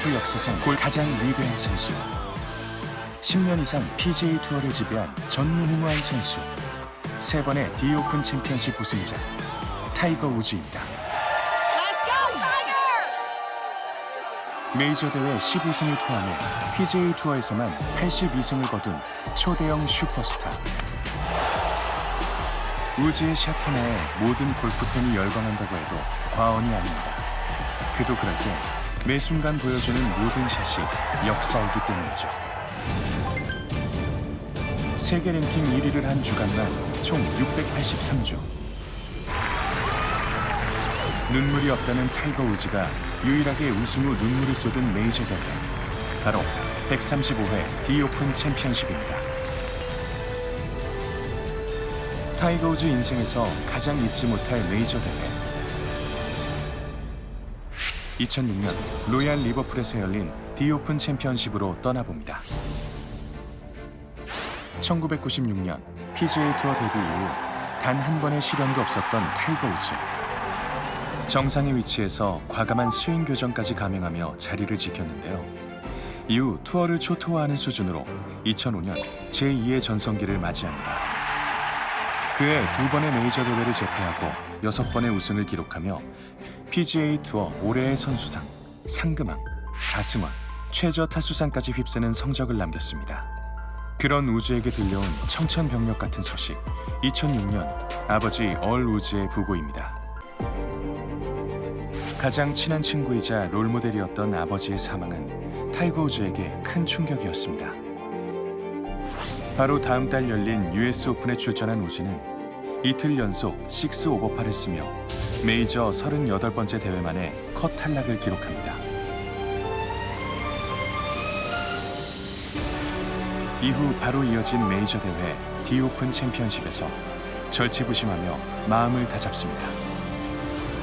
골프 역사상 가장 위대한 선수. 10년 이상 PGA 투어를 지배한 전무후무한 선수. 3번의 디오픈 챔피언십 우승자 타이거 우즈입니다. 메이저 대회 15승을 포함해 PGA 투어에서만 82승을 거둔 초대형 슈퍼스타. 우즈의 샷 하나에 모든 골프팬이 열광한다고 해도 과언이 아닙니다. 그도 그럴 때 매 순간 보여주는 모든 샷이 역사이기 때문이죠. 세계 랭킹 1위를 한 주간만 총 683주. 눈물이 없다는 타이거 우즈가 유일하게 우승 후 눈물을 쏟은 메이저 대회, 바로 135회 디오픈 챔피언십입니다. 타이거 우즈 인생에서 가장 잊지 못할 메이저 대회. 2006년 로얄 리버풀에서 열린 디오픈 챔피언십으로 떠나봅니다. 1996년 PGA 투어 데뷔 이후 단 한 번의 시련도 없었던 타이거 우즈. 정상의 위치에서 과감한 스윙 교정까지 감행하며 자리를 지켰는데요. 이후 투어를 초토화하는 수준으로 2005년 제2의 전성기를 맞이합니다. 그해 2번의 메이저 대회를 제패하고 6번의 우승을 기록하며 PGA 투어 올해의 선수상, 상금왕, 다승왕, 최저 타수상까지 휩쓰는 성적을 남겼습니다. 그런 우즈에게 들려온 청천벽력 같은 소식, 2006년 아버지 얼 우즈의 부고입니다. 가장 친한 친구이자 롤모델이었던 아버지의 사망은 타이거 우즈에게 큰 충격이었습니다. 바로 다음 달 열린 US 오픈에 출전한 우즈는 이틀 연속 6 오버 파를 쓰며 메이저 38번째 대회 만에 컷 탈락을 기록합니다. 이후 바로 이어진 메이저 대회 디오픈 챔피언십에서 절치부심하며 마음을 다잡습니다.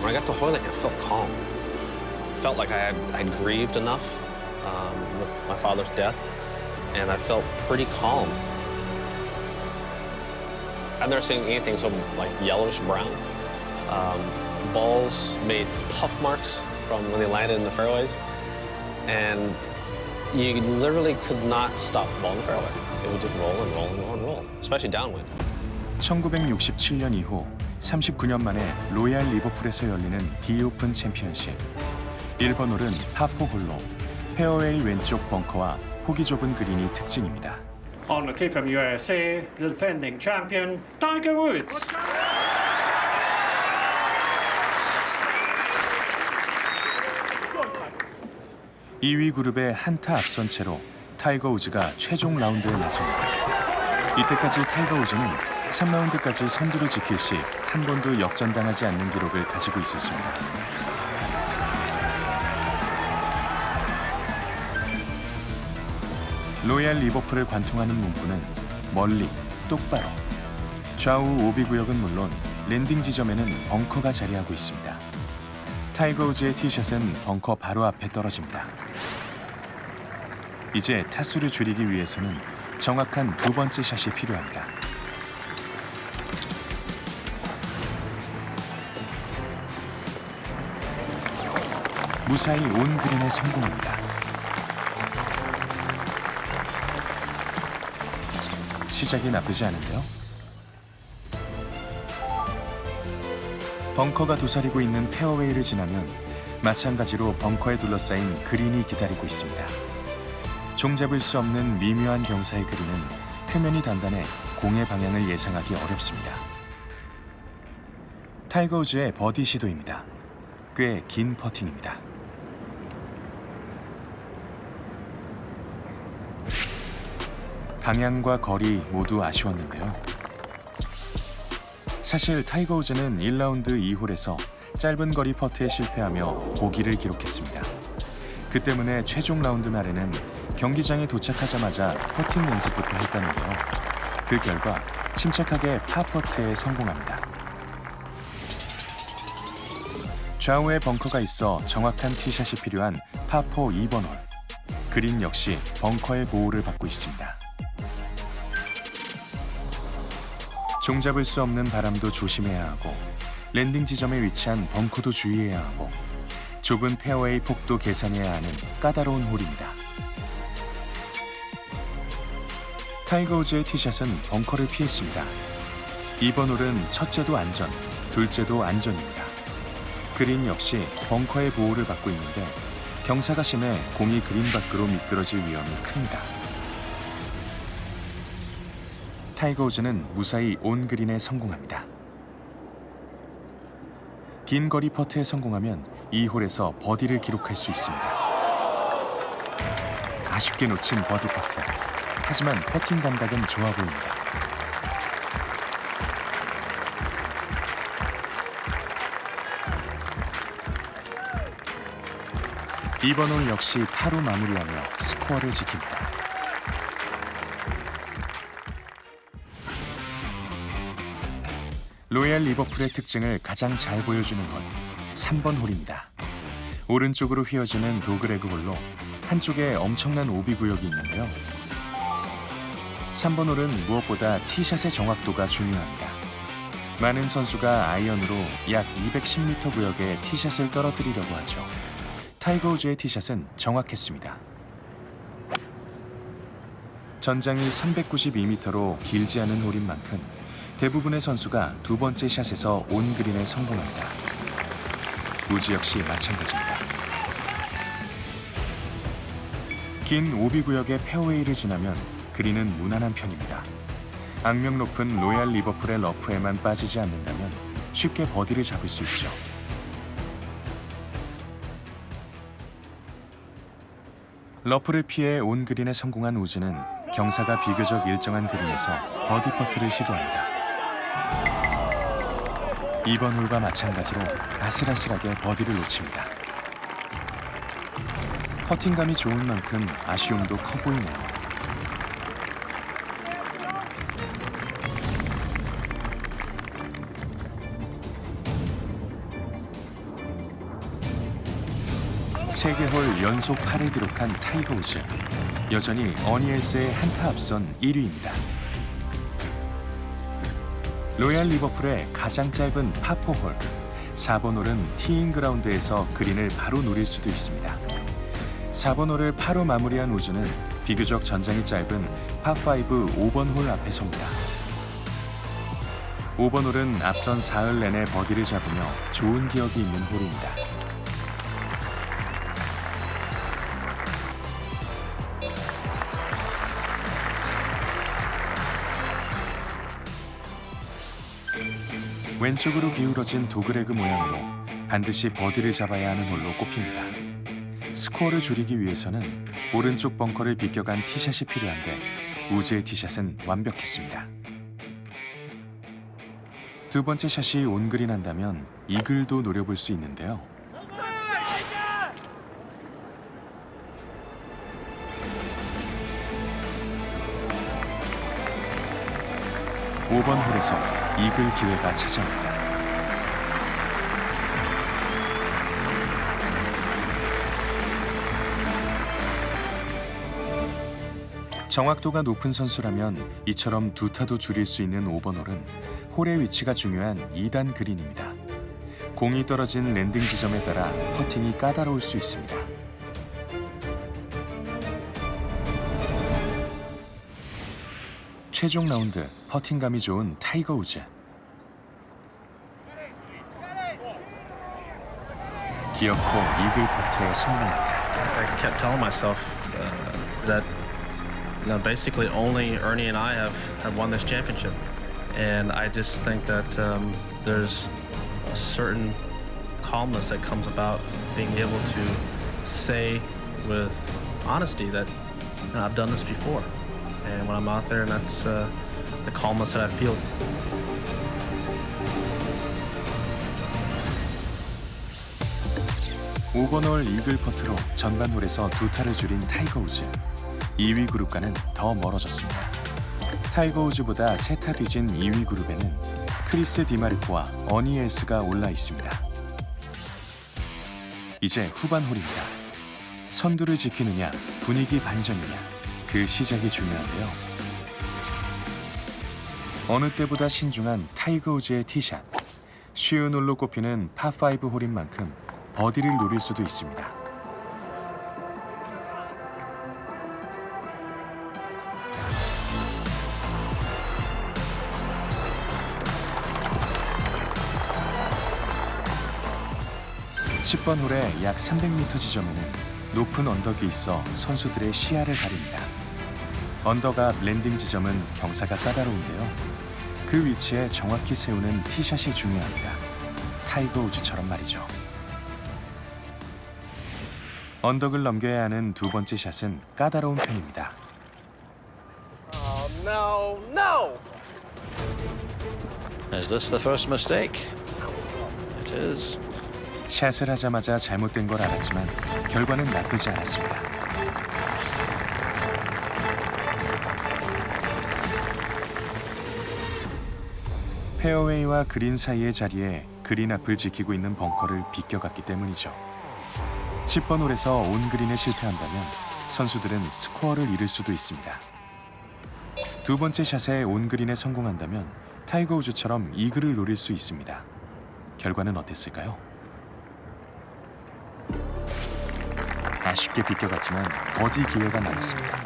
When I got to Hoylake, I felt calm. I felt like I'd grieved enough with my father's death, and I felt pretty calm. I've never seen anything so like yellowish brown. Balls made puff marks from when they landed in the fairways, and you literally could not stop the ball in the fairway. It would just roll and roll and roll and roll, especially downwind. 1967년 이후 39년 만에 로얄 리버풀에서 열리는 디오픈 챔피언십. 1번 홀은 파4 홀로 페어웨이 왼쪽 벙커와 폭이 좁은 그린이 특징입니다. On the tee from USA, the defending champion, Tiger Woods. (2위) 그룹의 한타 앞선 채로 타이거 우즈가 최종 라운드에 나섭니다. 이때까지 타이거 우즈는 3라운드까지 선두를 지킬 시 한 번도 역전당하지 않는 기록을 가지고 있었습니다. 로얄 리버풀을 관통하는 문구는 멀리, 똑바로. 좌우 오비 구역은 물론 랜딩 지점에는 벙커가 자리하고 있습니다. 타이거 우즈의 티샷은 벙커 바로 앞에 떨어집니다. 이제 타수를 줄이기 위해서는 정확한 두 번째 샷이 필요합니다. 무사히 온 그린에 성공합니다. 시작이 나쁘지 않은데요? 벙커가 도사리고 있는 페어웨이를 지나면 마찬가지로 벙커에 둘러싸인 그린이 기다리고 있습니다. 종잡을 수 없는 미묘한 경사의 그린은 표면이 단단해 공의 방향을 예상하기 어렵습니다. 타이거 우즈의 버디 시도입니다. 꽤 긴 퍼팅입니다. 방향과 거리 모두 아쉬웠는데요. 사실 타이거 우즈는 1라운드 2홀에서 짧은 거리 퍼트에 실패하며 보기를 기록했습니다. 그 때문에 최종 라운드 날에는 경기장에 도착하자마자 퍼팅 연습부터 했다는데요. 그 결과 침착하게 파 퍼트에 성공합니다. 좌우에 벙커가 있어 정확한 티샷이 필요한 파4 2번 홀. 그린 역시 벙커의 보호를 받고 있습니다. 종잡을 수 없는 바람도 조심해야 하고 랜딩 지점에 위치한 벙커도 주의해야 하고 좁은 페어웨이 폭도 계산해야 하는 까다로운 홀입니다. 타이거 우즈의 티샷은 벙커를 피했습니다. 이번 홀은 첫째도 안전, 둘째도 안전입니다. 그린 역시 벙커의 보호를 받고 있는데 경사가 심해 공이 그린 밖으로 미끄러질 위험이 큽니다. 타이거 우즈는 무사히 온 그린에 성공합니다. 긴 거리 퍼트에 성공하면 이 홀에서 버디를 기록할 수 있습니다. 아쉽게 놓친 버디 퍼트. 하지만 퍼팅 감각은 좋아 보입니다. 이번 홀 역시 파로 마무리하며 스코어를 지킵니다. 로얄 리버풀의 특징을 가장 잘 보여주는 홀, 3번 홀입니다. 오른쪽으로 휘어지는 도그레그 홀로 한쪽에 엄청난 오비 구역이 있는데요. 3번 홀은 무엇보다 티샷의 정확도가 중요합니다. 많은 선수가 아이언으로 약 210m 구역에 티샷을 떨어뜨리려고 하죠. 타이거 우즈의 티샷은 정확했습니다. 전장이 392m로 길지 않은 홀인 만큼 대부분의 선수가 두 번째 샷에서 온 그린에 성공합니다. 우즈 역시 마찬가지입니다. 긴 오비 구역의 페어웨이를 지나면 그린은 무난한 편입니다. 악명 높은 로얄 리버풀의 러프에만 빠지지 않는다면 쉽게 버디를 잡을 수 있죠. 러프를 피해 온 그린에 성공한 우즈는 경사가 비교적 일정한 그린에서 버디 퍼트를 시도합니다. 이번 홀과 마찬가지로 아슬아슬하게 버디를 놓칩니다. 퍼팅감이 좋은 만큼 아쉬움도 커 보이네요. 세 개 홀 연속 8을 기록한 타이거 우즈. 여전히 어니엘스의 한타 앞선 1위입니다. 로얄 리버풀의 가장 짧은 파4홀, 4번 홀은 티잉 그라운드에서 그린을 바로 노릴 수도 있습니다. 4번 홀을 파로 마무리한 우즈는 비교적 전장이 짧은 파5 5번 홀 앞에 섭니다. 5번 홀은 앞선 사흘 내내 버디를 잡으며 좋은 기억이 있는 홀입니다. 왼쪽으로 기울어진 도그레그 모양으로 반드시 버디를 잡아야 하는 홀로 꼽힙니다. 스코어를 줄이기 위해서는 오른쪽 벙커를 비껴간 티샷이 필요한데 우즈의 티샷은 완벽했습니다. 두 번째 샷이 온그린 한다면 이글도 노려볼 수 있는데요. (5번) 홀에서 이글 기회가 찾아옵니다. 정확도가 높은 선수라면 이처럼 두 타도 줄일 수 있는 5번 홀은 홀의 위치가 중요한 2단 그린입니다. 공이 떨어진 랜딩 지점에 따라 퍼팅이 까다로울 수 있습니다. 최종 라운드 퍼팅감이 좋은 타이거 우즈. 기어코 이글 퍼트에 성공합니다. I kept telling myself that basically only Ernie and I have won this championship, and I just think that there's a certain calmness that comes about being able to say with honesty that I've done this before, and when I'm out there, and that's the calmness that I feel. (5번) 홀 이글 퍼트로 전반 홀에서 두 타를 줄인 타이거 우즈. 2위 그룹과는 더 멀어졌습니다. 타이거 우즈보다 세 타 뒤진 2위 그룹에는 크리스 디마르코와 어니 엘스가 올라 있습니다. 이제 후반 홀입니다. 선두를 지키느냐, 분위기 반전이냐, 그 시작이 중요한데요. 어느 때보다 신중한 타이거 우즈의 티샷. 쉬운 홀로 꼽히는 파5 홀인 만큼 버디를 노릴 수도 있습니다. (10번) 홀에 약 300m 지점에는 높은 언덕이 있어 선수들의 시야를 가립니다. 언덕 앞 랜딩 지점은 경사가 까다로운데요. 그 위치에 정확히 세우는 티샷이 중요합니다. 타이거 우즈처럼 말이죠. 언덕을 넘겨야 하는 두 번째 샷은 까다로운 편입니다. No, no! Is this the first mistake? It is. 샷을 하자마자 잘못된 걸 알았지만 결과는 나쁘지 않았습니다. 페어웨이와 그린 사이의 자리에 그린 앞을 지키고 있는 벙커를 비껴갔기 때문이죠. 10번 홀에서 온 그린에 실패한다면 선수들은 스코어를 잃을 수도 있습니다. 두 번째 샷에 온 그린에 성공한다면 타이거 우즈처럼 이글을 노릴 수 있습니다. 결과는 어땠을까요? 아쉽게 비껴갔지만 버디 기회가 남았습니다.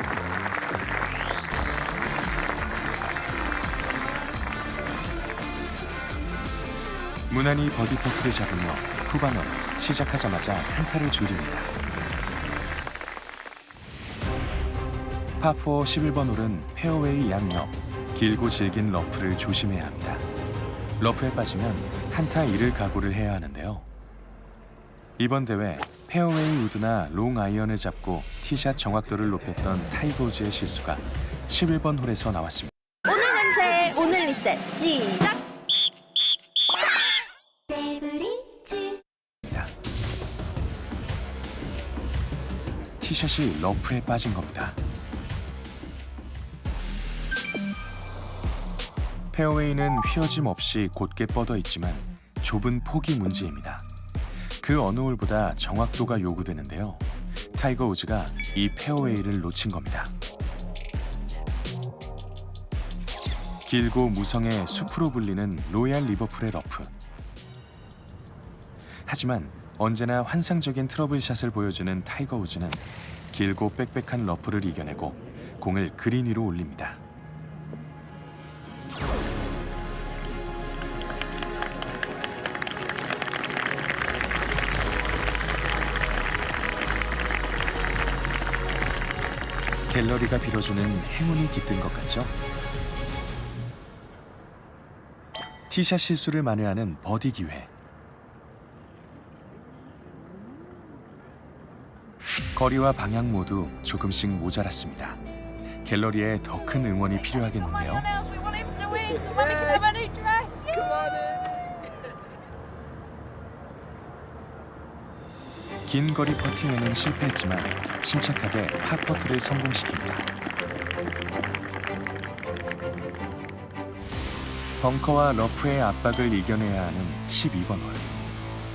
무난히 버디 퍼트를 잡으며 후반 홀 시작하자마자 한타를 줄입니다. 파4 11번 홀은 페어웨이 양옆 길고 질긴 러프를 조심해야 합니다. 러프에 빠지면 한타 잃을 각오를 해야 하는데요. 이번 대회 페어웨이 우드나 롱 아이언을 잡고 티샷 정확도를 높였던 타이거 우즈의 실수가 11번 홀에서 나왔습니다. 오늘 냄새 오늘 리셋 시작. 티샷이 러프에 빠진 겁니다. 페어웨이는 휘어짐 없이 곧게 뻗어 있지만 좁은 폭이 문제입니다. 그 어느 홀보다 정확도가 요구되는데요. 타이거 우즈가 이 페어웨이를 놓친 겁니다. 길고 무성의 숲으로 불리는 로얄 리버풀의 러프. 하지만 언제나 환상적인 트러블샷을 보여주는 타이거 우즈는 길고 빽빽한 러프를 이겨내고 공을 그린 위로 올립니다. 갤러리가 빌어주는 행운이 깃든 것 같죠? 티샷 실수를 만회하는 버디 기회. 거리와 방향 모두 조금씩 모자랐습니다. 갤러리에 더 큰 응원이 필요하겠는데요. 긴 거리 퍼팅에는 실패했지만 침착하게 파 퍼트를 성공시킵니다. 벙커와 러프의 압박을 이겨내야 하는 12번 홀.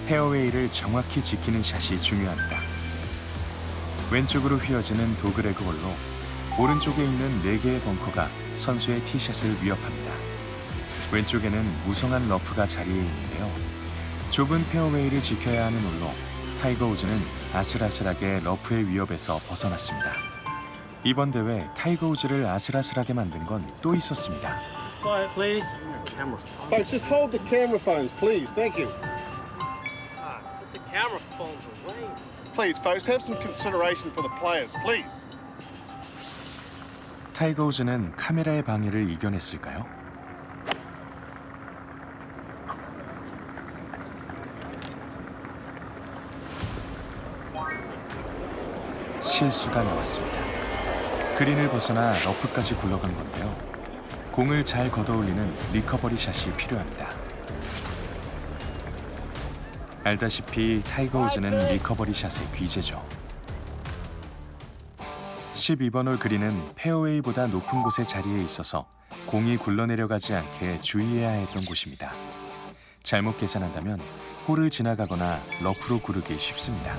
페어웨이를 정확히 지키는 샷이 중요합니다. 왼쪽으로 휘어지는 도그레그 홀로 오른쪽에 있는 4개의 벙커가 선수의 티샷을 위협합니다. 왼쪽에는 무성한 러프가 자리에 있는데요. 좁은 페어웨이를 지켜야 하는 홀로 타이거 우즈는 아슬아슬하게 러프의 위협에서 벗어났습니다. 이번 대회 타이거 우즈를 아슬아슬하게 만든 건 또 있었습니다. Quiet, please. Folks, just hold the camera phones, please. Thank you. Put the camera phones away. Please, folks, have some consideration for the players, please. 타이거 우즈는 카메라의 방해를 이겨냈을까요? 실수가 나왔습니다. 그린을 벗어나 러프까지 굴러간 건데요. 공을 잘 걷어올리는 리커버리 샷이 필요합니다. 알다시피 타이거 우즈는 리커버리 샷의 귀재죠. 12번 홀 그린은 페어웨이보다 높은 곳에 자리에 있어서 공이 굴러내려가지 않게 주의해야 했던 곳입니다. 잘못 계산한다면 홀을 지나가거나 러프로 구르기 쉽습니다.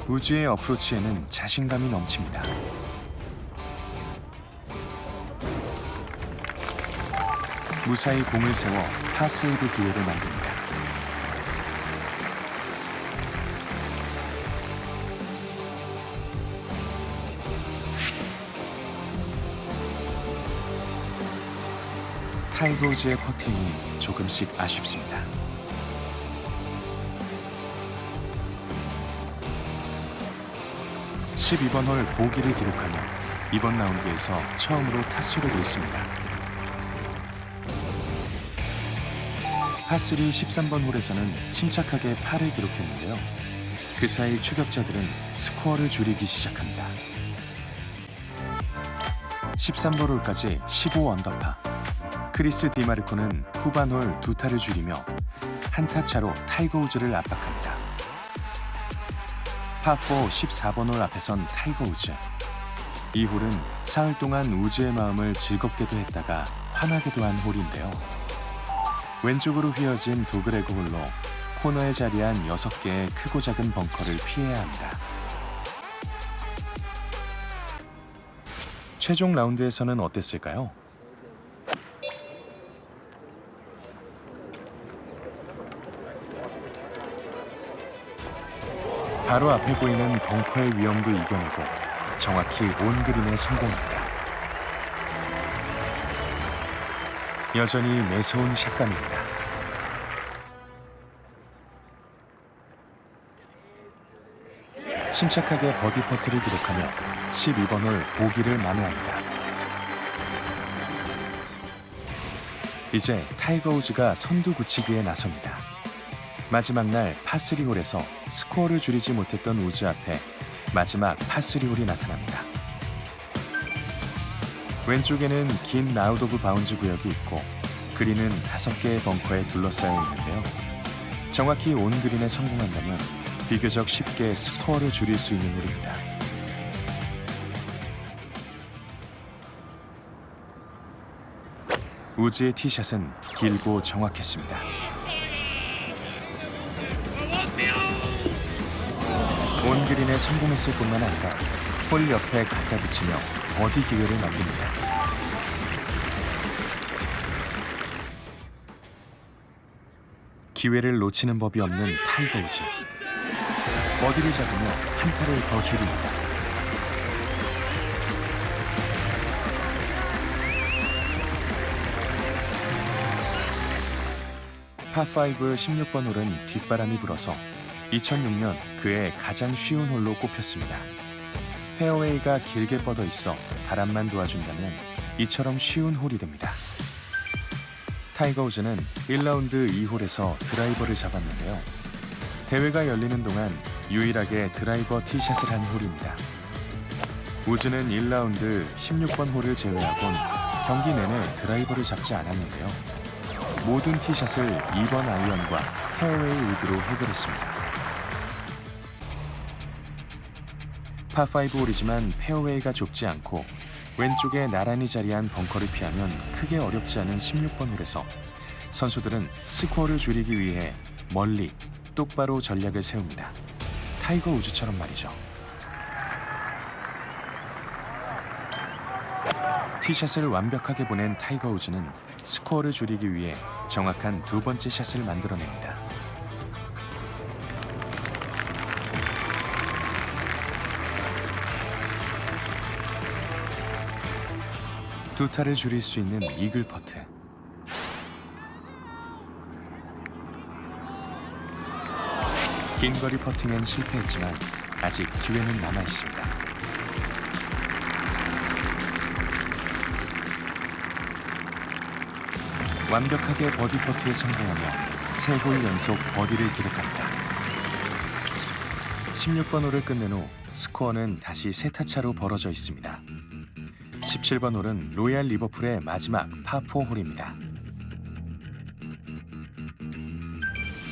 우즈의 어프로치에는 자신감이 넘칩니다. 무사히 공을 세워 파 세이브 기회를 만듭니다. 타이거 우즈의 퍼팅이 조금씩 아쉽습니다. (12번) 홀 보기를 기록하며 이번 라운드에서 처음으로 타수를 놓습니다. 파3 13번 홀에서는 침착하게 파를 기록했는데요. 그 사이 추격자들은 스코어를 줄이기 시작합니다. 13번 홀까지 15 언더파. 크리스 디마르코는 후반 홀 2타를 줄이며 한타 차로 타이거 우즈를 압박합니다. 파4 14번 홀 앞에선 타이거 우즈. 이 홀은 사흘 동안 우즈의 마음을 즐겁게도 했다가 화나게도 한 홀인데요. 왼쪽으로 휘어진 도그레그 홀로 코너에 자리한 6개의 크고 작은 벙커를 피해야 합니다. 최종 라운드에서는 어땠을까요? 바로 앞에 보이는 벙커의 위험도 이겨내고 정확히 온 그린에 성공합니다. 여전히 매서운 샷감입니다. 침착하게 버디 퍼트를 기록하며 12번 홀 보기를 만회합니다. 이제 타이거 우즈가 선두 굳히기에 나섭니다. 마지막 날 파3 홀에서 스코어를 줄이지 못했던 우즈 앞에 마지막 파3 홀이 나타납니다. 왼쪽에는 긴 아웃 오브 바운즈 구역이 있고 그린은 5개의 벙커에 둘러싸여 있는데요. 정확히 온 그린에 성공한다면 비교적 쉽게 스코어를 줄일 수 있는 홀입니다. 우즈의 티샷은 길고 정확했습니다. 온 그린에 성공했을 뿐만 아니라 홀 옆에 갖다 붙이며 버디 기회를 만듭니다. 기회를 놓치는 법이 없는 타이거 우즈. 버디를 잡으며 한타를 더 줄입니다. 파5 16번 홀은 뒷바람이 불어서 2006년 그의 가장 쉬운 홀로 꼽혔습니다. 페어웨이가 길게 뻗어 있어 바람만 도와준다면 이처럼 쉬운 홀이 됩니다. 타이거 우즈는 1라운드 2홀에서 드라이버를 잡았는데요. 대회가 열리는 동안 유일하게 드라이버 티샷을 한 홀입니다. 우즈는 1라운드 16번 홀을 제외하곤 경기 내내 드라이버를 잡지 않았는데요. 모든 티샷을 2번 아이언과 페어웨이 우드로 해결했습니다. 파5 홀이지만 페어웨이가 좁지 않고 왼쪽에 나란히 자리한 벙커를 피하면 크게 어렵지 않은 16번 홀에서 선수들은 스코어를 줄이기 위해 멀리 똑바로 전략을 세웁니다. 타이거 우즈처럼 말이죠. 티샷을 완벽하게 보낸 타이거 우즈는 스코어를 줄이기 위해 정확한 두 번째 샷을 만들어냅니다. 두 타를 줄일 수 있는 이글 퍼트. 긴 거리 퍼팅엔 실패했지만 아직 기회는 남아 있습니다. 완벽하게 버디 퍼트에 성공하며 3홀 연속 버디를 기록합니다. 16번 홀을 끝낸 후 스코어는 다시 3타 차로 벌어져 있습니다. 17번 홀은 로얄 리버풀의 마지막 파4 홀입니다.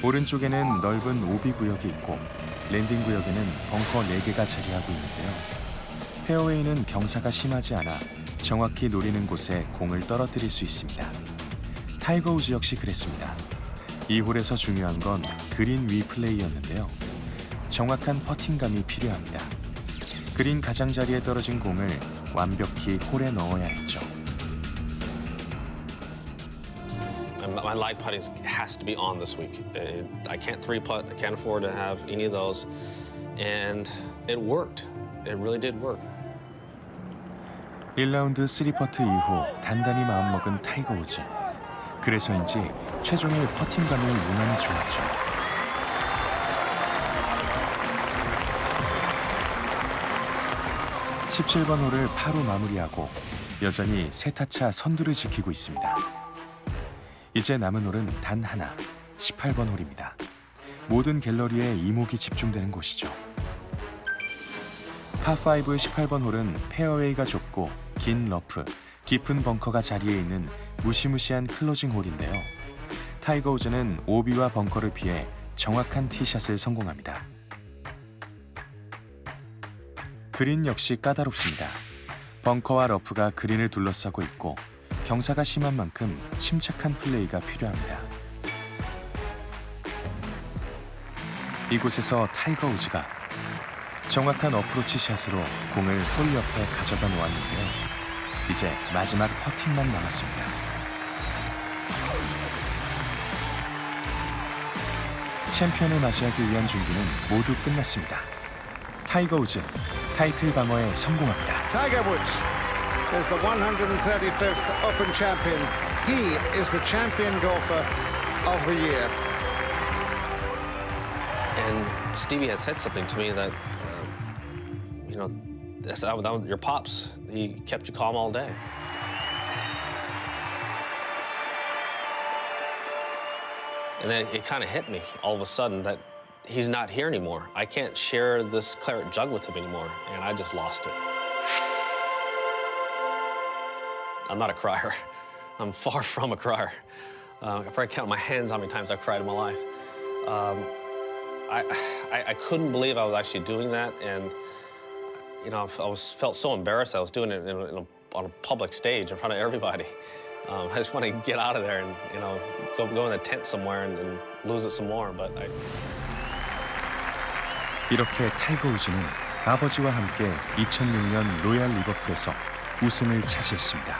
오른쪽에는 넓은 오비 구역이 있고 랜딩 구역에는 벙커 4개가 자리하고 있는데요. 페어웨이는 경사가 심하지 않아 정확히 노리는 곳에 공을 떨어뜨릴 수 있습니다. 타이거 우즈 역시 그랬습니다. 이 홀에서 중요한 건 그린 위 플레이였는데요. 정확한 퍼팅감이 필요합니다. 그린 가장자리에 떨어진 공을 완벽히 홀에 넣어야 했죠. My lag putting has to be on this week. I can't 3-putt. I can't afford to have any of those. And it worked. It really did work. 1라운드 3퍼트 이후 단단히 마음먹은 타이거 우즈. 그래서인지 최종일 퍼팅감이 유난히 좋았죠. (17번) 홀을 파로 마무리하고 여전히 세 타차 선두를 지키고 있습니다. 이제 남은 홀은 단 하나, 18번 홀입니다. 모든 갤러리에 이목이 집중되는 곳이죠. 파5 18번 홀은 페어웨이가 좁고 긴 러프, 깊은 벙커가 자리에 있는 무시무시한 클로징 홀인데요. 타이거 우즈는 오비와 벙커를 피해 정확한 티샷을 성공합니다. 그린 역시 까다롭습니다. 벙커와 러프가 그린을 둘러싸고 있고 경사가 심한 만큼 침착한 플레이가 필요합니다. 이곳에서 타이거 우즈가 정확한 어프로치 샷으로 공을 홀 옆에 가져다 놓았는데요. 이제 마지막 퍼팅만 남았습니다. 챔피언을 맞이하기 위한 준비는 모두 끝났습니다. 타이거 우즈 타이틀 방어에 성공합니다. Tiger Woods is the 135th Open champion. He is the champion golfer of the year. And Stevie had said something to me that, you know, that was your pops. He kept you calm all day. And then it kind of hit me all of a sudden that he's not here anymore. I can't share this claret jug with him anymore, and I just lost it. I'm not a crier. I'm far from a crier. I probably count my hands how many times I've cried in my life. I couldn't believe I was actually doing that, and you know, felt so embarrassed. I was doing it on a public stage in front of everybody. I just want to get out of there and you know go in the tent somewhere and lose it some more. But 이렇게 타이거 우즈는 아버지와 함께 2006년 로얄 리버풀에서 우승을 차지했습니다.